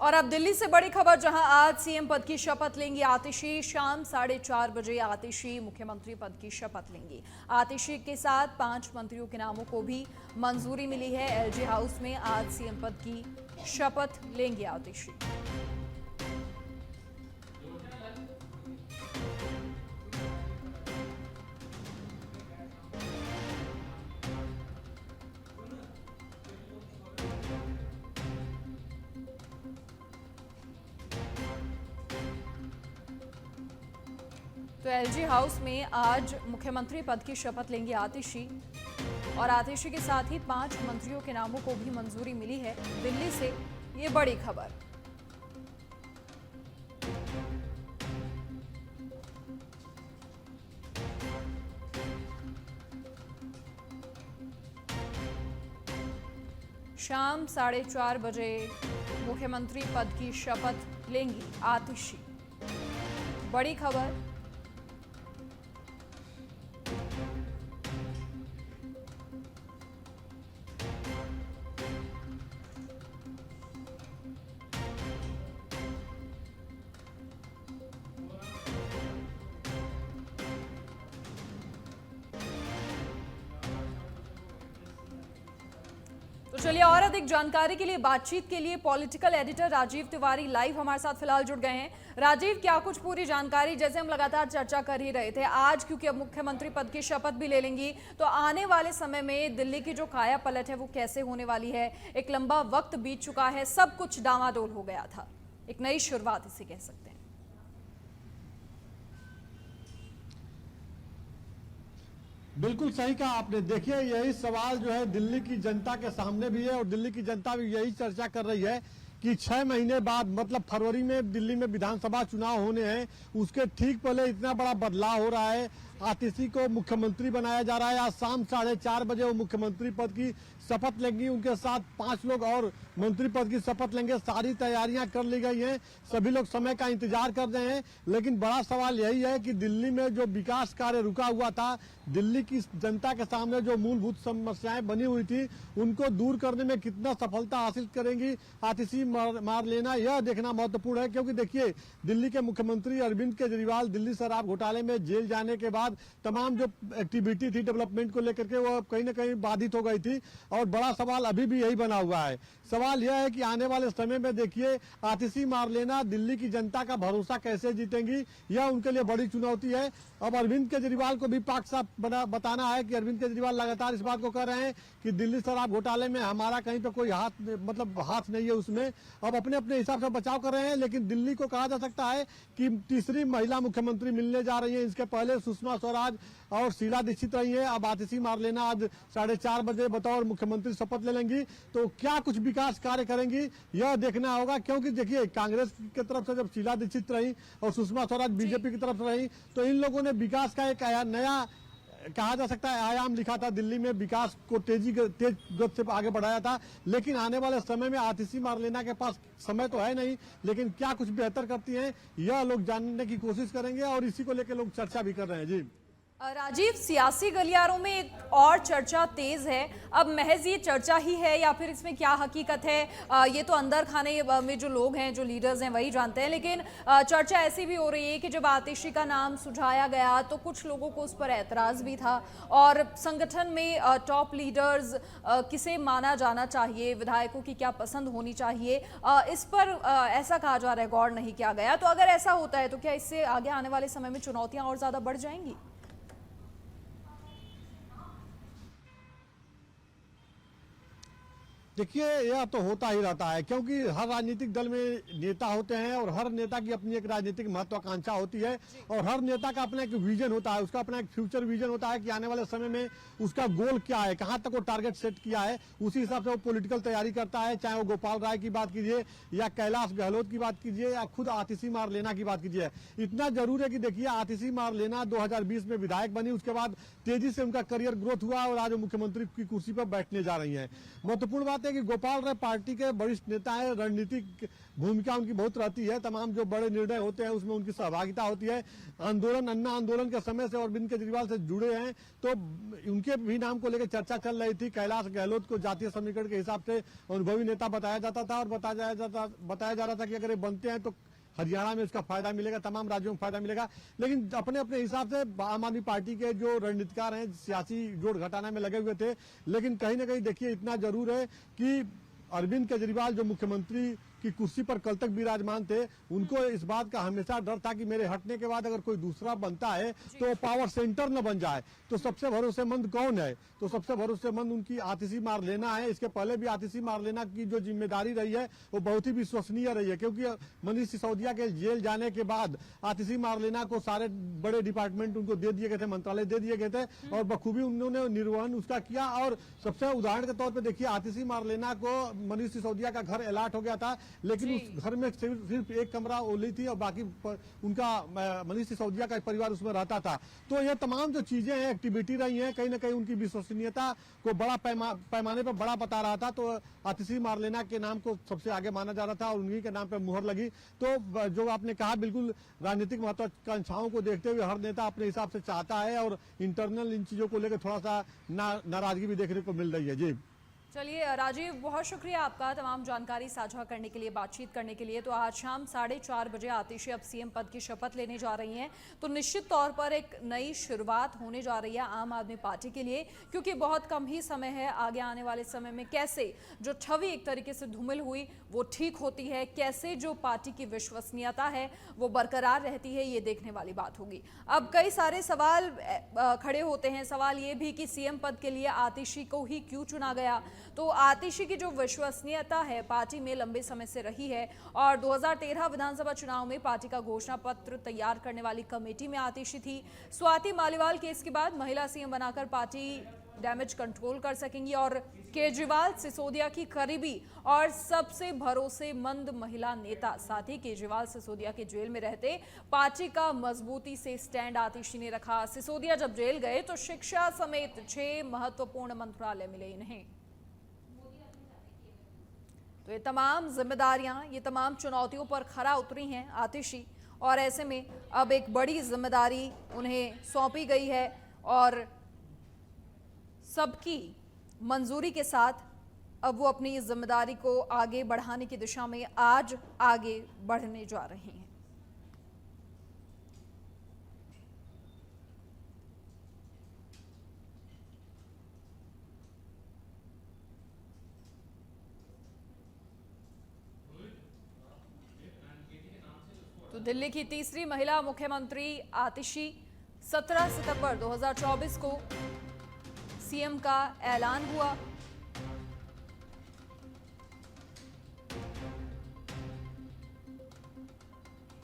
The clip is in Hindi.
और अब दिल्ली से बड़ी खबर, जहां आज सीएम पद की शपथ लेंगी आतिशी। शाम 4:30 बजे आतिशी मुख्यमंत्री पद की शपथ लेंगी। आतिशी के साथ 5 मंत्रियों के नामों को भी मंजूरी मिली है। एलजी हाउस में आज सीएम पद की शपथ लेंगी आतिशी। तो एलजी हाउस में आज मुख्यमंत्री पद की शपथ लेंगी आतिशी और आतिशी के साथ ही 5 मंत्रियों के नामों को भी मंजूरी मिली है। दिल्ली से ये बड़ी खबर। शाम 4:30 बजे मुख्यमंत्री पद की शपथ लेंगी आतिशी। बड़ी खबर। तो चलिए, और अधिक जानकारी के लिए, बातचीत के लिए political editor Rajeev Tiwari live हमारे साथ फिलहाल जुड़ गए हैं। राजीव, क्या कुछ पूरी जानकारी, जैसे हम लगातार चर्चा कर ही रहे थे, आज क्योंकि अब मुख्यमंत्री पद की शपथ भी ले लेंगी, तो आने वाले समय में दिल्ली की जो काया पलट है वो कैसे होने वाली है? एक लंबा वक्त बीत चुका है, सब कुछ डामाडोल हो गया था, एक नई शुरुआत इसे कह सकते हैं। बिल्कुल सही कहा आपने। देखिए, यही सवाल जो है दिल्ली की जनता के सामने भी है और दिल्ली की जनता भी यही चर्चा कर रही है कि 6 महीने बाद, मतलब फरवरी में दिल्ली में विधानसभा चुनाव होने हैं, उसके ठीक पहले इतना बड़ा बदलाव हो रहा है। आतिशी को मुख्यमंत्री बनाया जा रहा है। आज शाम 4:30 बजे वो मुख्यमंत्री पद की शपथ लेंगी। उनके साथ 5 लोग और मंत्री पद की शपथ लेंगे। सारी तैयारियां कर ली गई हैं, सभी लोग समय का इंतजार कर रहे हैं। लेकिन बड़ा सवाल यही है कि दिल्ली में जो विकास कार्य रुका हुआ था, दिल्ली की जनता के सामने जो मूलभूत समस्याएं बनी हुई थी, उनको दूर करने में कितना सफलता हासिल करेंगी आतिशी मारलेना, यह देखना महत्वपूर्ण है। क्योंकि देखिए, दिल्ली के मुख्यमंत्री अरविंद केजरीवाल दिल्ली शराब घोटाले में जेल जाने के बाद तमाम जो एक्टिविटी थी डेवलपमेंट को लेकर के, वो कहीं न कहीं बाधित हो गई थी। और बड़ा सवाल अभी भी यही बना हुआ है। सवाल यह है कि आने वाले समय में देखिए, आतिशी मारलेना दिल्ली की जनता का भरोसा कैसे जीतेंगी, यह उनके लिए बड़ी चुनौती है। अब अरविंद केजरीवाल को भी पाक साफ बताना है कि अरविंद केजरीवाल लगातार इस बात को कह रहे हैं कि दिल्ली शराब घोटाले में हमारा कहीं पे कोई हाथ नहीं है उसमें। अब अपने अपने हिसाब से बचाव कर रहे हैं। लेकिन दिल्ली को कहा जा सकता है कि तीसरी महिला मुख्यमंत्री मिलने जा रही है। इसके पहले सुषमा स्वराज और शीला दीक्षित रही है। अब आतिशी मारलेना आज 4:30 बजे बतौर मुख्यमंत्री शपथ ले लेंगी। तो क्या कुछ विकास कार्य करेंगी, यह देखना होगा। क्योंकि देखिए, कांग्रेस की तरफ से जब शीला दीक्षित रही और सुषमा स्वराज बीजेपी की तरफ से रही, तो इन लोगों ने विकास का एक नया, कहा जा सकता है, आयाम लिखा था। दिल्ली में विकास को तेज गति से आगे बढ़ाया था। लेकिन आने वाले समय में आतिशी मारलेना के पास समय तो है नहीं, लेकिन क्या कुछ बेहतर करती हैं, यह लोग जानने की कोशिश करेंगे और इसी को लेकर लोग चर्चा भी कर रहे हैं। जी राजीव, सियासी गलियारों में एक और चर्चा तेज है। अब महज ये चर्चा ही है या फिर इसमें क्या हकीकत है, ये तो अंदर खाने में जो लोग हैं, जो लीडर्स हैं, वही जानते हैं। लेकिन चर्चा ऐसी भी हो रही है कि जब आतिशी का नाम सुझाया गया तो कुछ लोगों को उस पर एतराज़ भी था। और संगठन में टॉप लीडर्स किसे माना जाना चाहिए, विधायकों की क्या पसंद होनी चाहिए, इस पर ऐसा कहा जा रहा है गौर नहीं किया गया। तो अगर ऐसा होता है तो क्या इससे आगे आने वाले समय में चुनौतियाँ और ज़्यादा बढ़ जाएंगी? देखिए, यह तो होता ही रहता है। क्योंकि हर राजनीतिक दल में नेता होते हैं और हर नेता की अपनी एक राजनीतिक महत्वाकांक्षा होती है और हर नेता का अपना एक विजन होता है, उसका अपना एक फ्यूचर विजन होता है कि आने वाले समय में उसका गोल क्या है, कहां तक वो टारगेट सेट किया है, उसी हिसाब से वो पॉलिटिकल तैयारी करता है। चाहे वो गोपाल राय की बात कीजिए या कैलाश गहलोत की बात कीजिए या खुद आतिशी मारलेना की बात कीजिए। इतना जरूर है कि देखिए, आतिशी मारलेना 2020 में विधायक बनी, उसके बाद तेजी से उनका करियर ग्रोथ हुआ और आज वो मुख्यमंत्री की कुर्सी पर बैठने जा रही है। महत्वपूर्ण बात चाहते हैं कि गोपाल राय पार्टी के वरिष्ठ नेता है, रणनीतिक भूमिका उनकी बहुत रहती है, तमाम जो बड़े निर्णय होते हैं उसमें उनकी सहभागिता होती है। आंदोलन, अन्ना आंदोलन के समय से अरविंद केजरीवाल से जुड़े हैं, तो उनके भी नाम को लेकर चर्चा चल रही थी। कैलाश गहलोत को जातीय समीकरण के हिसाब से अनुभवी नेता बताया जाता था और बताया जा रहा था कि अगर ये बनते हैं तो हरियाणा में इसका फायदा मिलेगा, तमाम राज्यों में फायदा मिलेगा। लेकिन अपने अपने हिसाब से आम आदमी पार्टी के जो रणनीतिकार हैं सियासी जोड़ घटाने में लगे हुए थे। लेकिन कहीं ना कहीं देखिए इतना जरूर है कि अरविंद केजरीवाल जो मुख्यमंत्री की कुर्सी पर कल तक विराजमान थे, उनको इस बात का हमेशा डर था कि मेरे हटने के बाद अगर कोई दूसरा बनता है तो पावर सेंटर न बन जाए। तो सबसे भरोसेमंद कौन है? तो सबसे भरोसेमंद उनकी आतिशी मारलेना है। इसके पहले भी आतिशी मारलेना की जो जिम्मेदारी रही है वो बहुत ही विश्वसनीय रही है, क्योंकि मनीष सिसोदिया के जेल जाने के बाद आतिशी मारलेना को सारे बड़े डिपार्टमेंट उनको दे दिए गए थे, मंत्रालय दे दिए गए थे और बखूबी उन्होंने निर्वहन उसका किया। और सबसे उदाहरण के तौर पर देखिए, आतिशी मारलेना को मनीष सिसोदिया का घर अलॉट हो गया था, लेकिन उस घर में सिर्फ एक कमरा ओली थी और बाकी उनका मनीष सिसोदिया का परिवार उसमें रहता था। तो ये तमाम जो चीजें हैं, एक्टिविटी रही हैं, कहीं ना कहीं उनकी विश्वसनीयता को बड़ा पैमाने पर बड़ा बता रहा था। तो आतिशी मारलेना के नाम को सबसे आगे माना जा रहा था और उन्हीं के नाम पर मुहर लगी। तो जो आपने कहा, बिल्कुल राजनीतिक महत्वाकांक्षाओं को देखते हुए हर नेता अपने हिसाब से चाहता है और इंटरनल इन चीजों को लेकर थोड़ा सा नाराजगी भी देखने को मिल रही है। जी चलिए राजीव, बहुत शुक्रिया आपका तमाम जानकारी साझा करने के लिए, बातचीत करने के लिए। तो आज शाम 4:30 बजे आतिशी अब सीएम पद की शपथ लेने जा रही हैं। तो निश्चित तौर पर एक नई शुरुआत होने जा रही है आम आदमी पार्टी के लिए, क्योंकि बहुत कम ही समय है। आगे आने वाले समय में कैसे जो छवि एक तरीके से धूमिल हुई वो ठीक होती है, कैसे जो पार्टी की विश्वसनीयता है वो बरकरार रहती है, ये देखने वाली बात होगी। अब कई सारे सवाल खड़े होते हैं। सवाल ये भी कि सीएम पद के लिए आतिशी को ही क्यों चुना गया। तो आतिशी की जो विश्वसनीयता है पार्टी में लंबे समय से रही है और 2013 विधानसभा चुनाव में पार्टी का घोषणा पत्र तैयार करने वाली कमेटी में आतिशी थी। स्वाति मालीवाल केस के बाद महिला सीएम बनाकर पार्टी डैमेज कंट्रोल कर सकेंगी और केजरीवाल सिसोदिया की करीबी और सबसे भरोसेमंद महिला नेता। साथ ही केजरीवाल सिसोदिया के जेल में रहते पार्टी का मजबूती से स्टैंड आतिशी ने रखा। सिसोदिया जब जेल गए तो शिक्षा समेत 6 महत्वपूर्ण मंत्रालय मिले इन्हें। तो ये तमाम जिम्मेदारियां, ये तमाम चुनौतियों पर खरा उतरी हैं आतिशी, और ऐसे में अब एक बड़ी जिम्मेदारी उन्हें सौंपी गई है और सबकी मंजूरी के साथ अब वो अपनी इस जिम्मेदारी को आगे बढ़ाने की दिशा में आज आगे बढ़ने जा रही हैं। तो दिल्ली की तीसरी महिला मुख्यमंत्री आतिशी 17 सितंबर 2024 को सीएम का ऐलान हुआ।